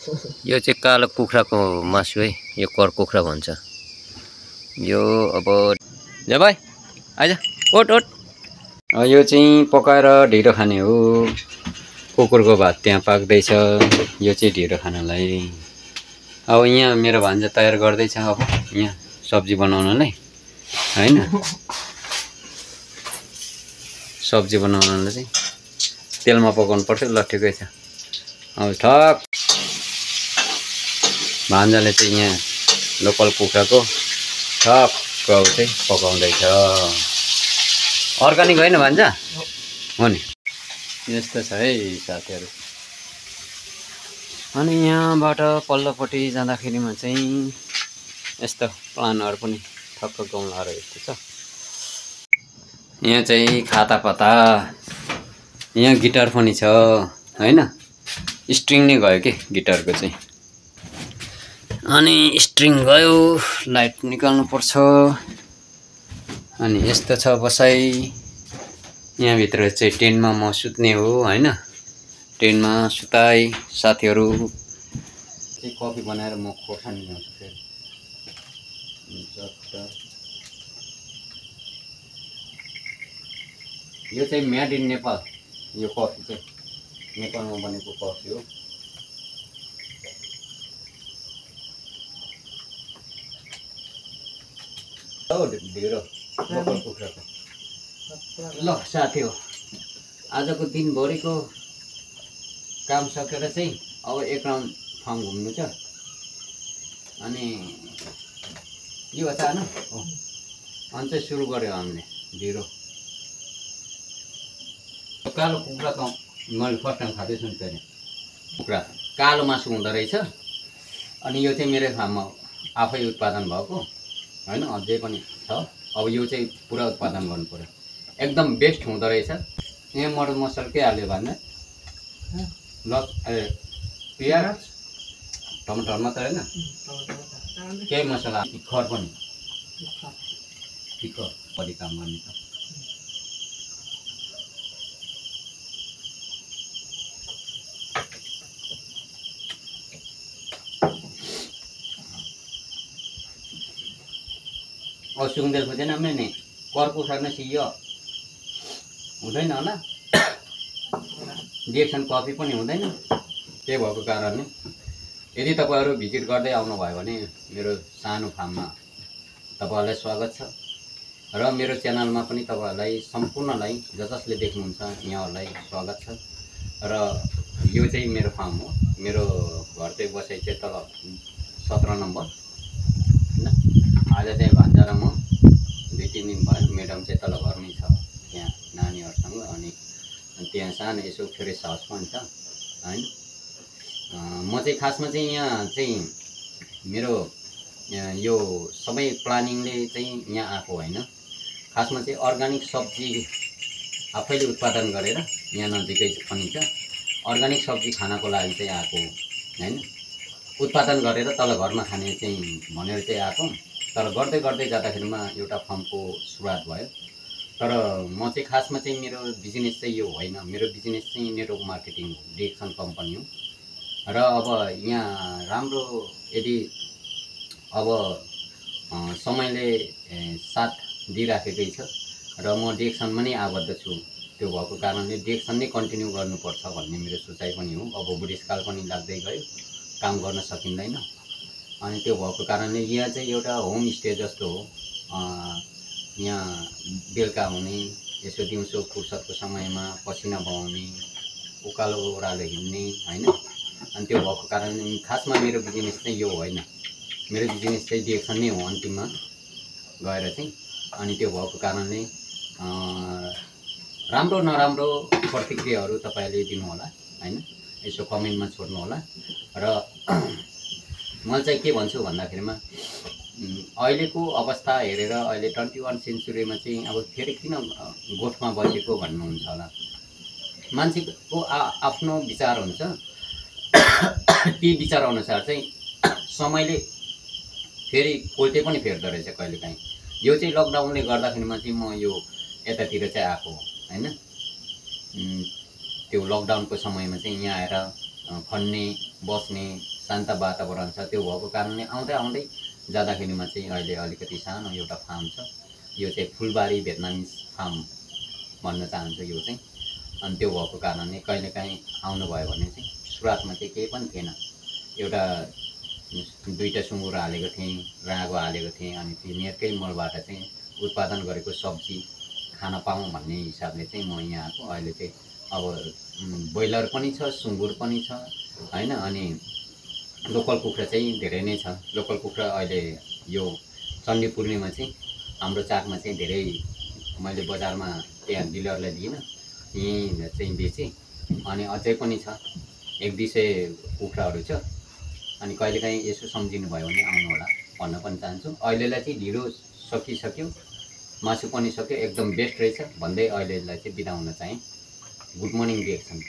यो चाहिँ कालो कुखुराको मासु है, यो कर कुखुरा भन्छ यो। अब जा भाइ आइज, ओट ओट। यो चाहिँ पकाएर ढिँडो खाने हो। कुकुरको भात त्यहाँ पाक्दैछ, यो चाहिँ ढिँडो खानलाई। अब यहाँ मेरो भान्जा तयार गर्दैछ अब यहाँ सब्जी बनाउनलाई हैन। सब्जी बनाउनलाई चाहिँ तेलमा पकाउनु पर्छ। ल ठिकै छ। अब ठक भान्जाले चाहिँ यहाँ लोकल कुखुराको ठक चाहिँ पकाउँदैछ। अर्ग्यानिक होइन भान्जा हो नि। यस्तो छ है साथीहरू। अनि यहाँबाट पल्लोपट्टि जाँदाखेरिमा चाहिँ यस्तो प्लान्टहरू पनि ठक्क गमलाहरू यस्तो छ। यहाँ चाहिँ खाता पता, यहाँ गिटार पनि छ हैन। स्ट्रिङ नै गयो कि गिटारको चाहिँ। अनि स्ट्रिङ गयो, लाइट निकाल्नु पर्छ। अनि यस्तो छ बसाइ। यहाँ भित्र चाहिँ टेन्टमा म सुत्ने हो हैन। टेन्टमा सुताई साथीहरू के कफी बनाएर म खोर्सानी ल्याउँछु फेरि। यो चाहिँ मेड इन नेपाल। यो कफी चाहिँ नेपालमा बनेको कफी हो। ढिँडो लोकल कुखुराको। ल साथी हो, आजको दिनभरिको काम सकेर चाहिँ अब एक राउन्ड ठाउँ घुम्नु छ। अनि यो अचानक हो अनि चाहिँ सुरु गर्यो हामीले ढिँडो। कालो कुखुरा त मैले फर्स्ट टाइम खाँदैछु नि। फेरि कुखुरा कालो मासु हुँदो रहेछ। अनि यो चाहिँ मेरो फार्ममा आफै उत्पादन भएको हैन, अझै पनि छ। अब यो चाहिँ पुरा उत्पादन गर्नु पर्यो। एकदम बेस्ट हुँदो रहेछ। यहाँ मटर मसला के हाल्यो भने प्याज टमाटर मात्र होइन, केही मसला खर पनि ठिक बढी काम गर्ने छ। और सुँगुर खोजेन मैंने कर कुखुरा सियो हुँदैन होला। डिएक्सन कफी पनि हुँदैन। त्यही भएको कारणले यदि तपाईहरु भिजिट गर्दै आउनुभयो भने मेरो सानो फार्ममा तपाईहरुलाई स्वागत छ। र मेरो च्यानलमा पनि तपाईहरुलाई सम्पूर्णलाई जसले देख्नुहुन्छ यहाँहरुलाई स्वागत छ। र यो चाहिँ मेरो फार्म हो। मेरो घर चाहिँ बसाइ चाहिँ तल 17 नम्बर हैन। आज चाहिँ भान्जा र म 2-3 दिन भयो। मेडम चाहिँ तल घरमै छ त्यहाँ नानीहरुसँग। अनि त्यहाँ सानो यसो फ्रेस हाउस पनि छ हैन। म चाहिँ खासमा चाहिँ यहाँ चाहिँ मेरो यो सबै प्लानिङले चाहिँ यहाँ आएको हैन। खासमा चाहिँ अर्गानिक सब्जी आफैले उत्पादन गरेर यहाँ नजिकै पनि छ। अर्गानिक सब्जी खानको लागि चाहिँ आएको हैन। उत्पादन गरेर तल घरमा खाने चाहिँ भनेर चाहिँ आएको। तर गर्दै गर्दै जाँदाखेरिमा एउटा फार्मको सुरुवात भयो। तर म चाहिँ खासमा चाहिँ मेरो बिजनेस चाहिँ यो होइन। मेरो बिजनेस चाहिँ नेटवर्क मार्केटिङ डिएक्सन कम्पनी हो। र अब यहाँ राम्रो यदि अब समयले साथ दिइराखेकै छ र म डिएक्सनमा नै आबद्ध छु। त्यो भएको कारणले डिएक्सन नै कन्टिन्यू गर्नुपर्छ भन्ने मेरो सोचाइ पनि हो। अब बुढेसकाल पनि लाग्दै गयो, काम गर्न सकिँदैन। अनि त्यो भएको कारणले यहाँ चाहिँ एउटा होम स्टे जस्तो हो। यहाँ बेलुका हुने, यसो दिउँसो फुर्सदको समयमा पसिना बगाउने, उकालो ओह्रालो हिँड्ने हैन। अनि त्यो भएको कारणले खासमा मेरो बिजनेस चाहिँ यो होइन। मेरो बिजनेस चाहिँ डिएक्सन नै हो अन्तिममा गएर चाहिँ। अनि त्यो भएको कारणले राम्रो नराम्रो प्रतिक्रियाहरू तपाईले दिनु होला हैन। यसो कमेन्टमा छोड्नु होला। र म चाहिँ के भन्छु भन्दाखेरिमा अहिलेको अवस्था हेरेर अहिले 21 सेन्चुरीमा चाहिँ अब फेरि किन गोठमा बसेको भन्नुहुन्छ होला। मान्छेको आफ्नो विचार हुन्छ। ती विचार अनुसार चाहिँ समयले फेरि कोल्टे पनि फेर्दो रहेछ कहिलेकाहीँ। यो चाहिँ लकडाउनले गर्दाखेरिमा चाहिँ म यो यतातिर चाहिँ आएको हैन। त्यो लकडाउनको समयमा चाहिँ यहाँ आएर खन्ने बस्ने शान्त वातावरण छ। त्यो भएको कारणले आउँदै आउँदै जाँदाखेरिमा चाहिँ अहिले अलिकति सानो एउटा फार्म छ। यो चाहिँ फुलबारी भियतनामिज फार्म भन्न चाहन्छु यो चाहिँ। अनि त्यो भएको कारणले कहिलेकाहीँ आउनुभयो भने चाहिँ सुरुवातमा चाहिँ केही पनि थिएन। एउटा 2टा सुँगुर हालेको थिएँ, राँगो हालेको थिएँ। अनि तिनीहरूकै मलबाट चाहिँ उत्पादन गरेको सब्जी खान पाऊँ भन्ने हिसाबले चाहिँ म यहाँ आएको। अहिले चाहिँ अब ब्रोइलर पनि छ, सुँगुर पनि छ हैन। अनि लोकल कुखुरा चाहिँ धेरै नै छ। लोकल कुखुरा अहिले यो चण्डी पूर्णिमा चाहिँ हाम्रो चाकमा चाहिँ धेरै मैले बजारमा त्यहाँ डिलरलाई दिइनँ, यहीँ चाहिँ बेचेँ। अनि अझै पनि छ, 1-2 सय कुखुराहरू छ। अनि कहिलेकाहीँ यसो सम्झिनु भयो भने आउनु होला भन्न पनि चाहन्छु। अहिलेलाई चाहिँ ढिँडो सकिसक्यो, मासु पनि सक्यो, एकदम बेस्ट रहेछ भन्दै अहिलेलाई चाहिँ बिदा हुन चाहेँ। Good morning DXN.